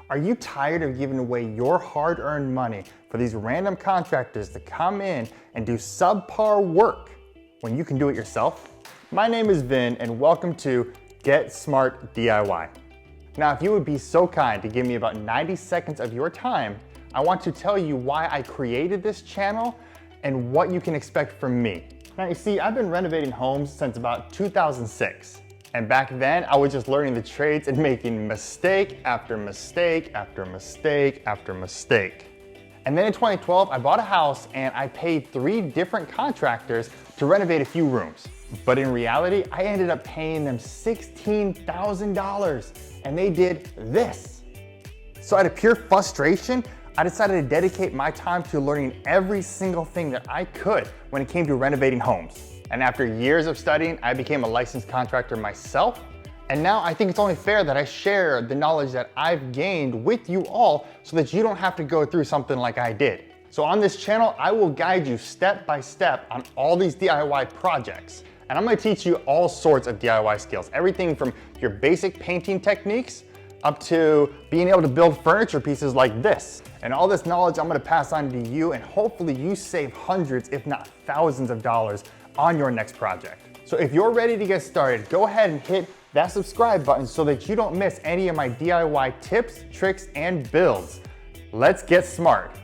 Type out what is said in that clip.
Are you tired of giving away your hard-earned money for these random contractors to come in and do subpar work when you can do it yourself? My name is Vin and welcome to Get Smart DIY. Now, if you would be so kind to give me about 90 seconds of your time, I want to tell you why I created this channel and what you can expect from me. Now, you see, I've been renovating homes since about 2006. And back then, I was just learning the trades and making mistake after mistake after mistake after mistake. And then in 2012, I bought a house and I paid 3 different contractors to renovate a few rooms. But in reality, I ended up paying them $16,000 and they did this. So out of pure frustration, I decided to dedicate my time to learning every single thing that I could when it came to renovating homes. And after years of studying, I became a licensed contractor myself. And now I think it's only fair that I share the knowledge that I've gained with you all so that you don't have to go through something like I did. So on this channel, I will guide you step by step on all these DIY projects. And I'm gonna teach you all sorts of DIY skills, everything from your basic painting techniques up to being able to build furniture pieces like this. And all this knowledge I'm gonna pass on to you, and hopefully you save hundreds, if not thousands of dollars on your next project. So if you're ready to get started, go ahead and hit that subscribe button so that you don't miss any of my DIY tips, tricks, and builds. Let's get smart.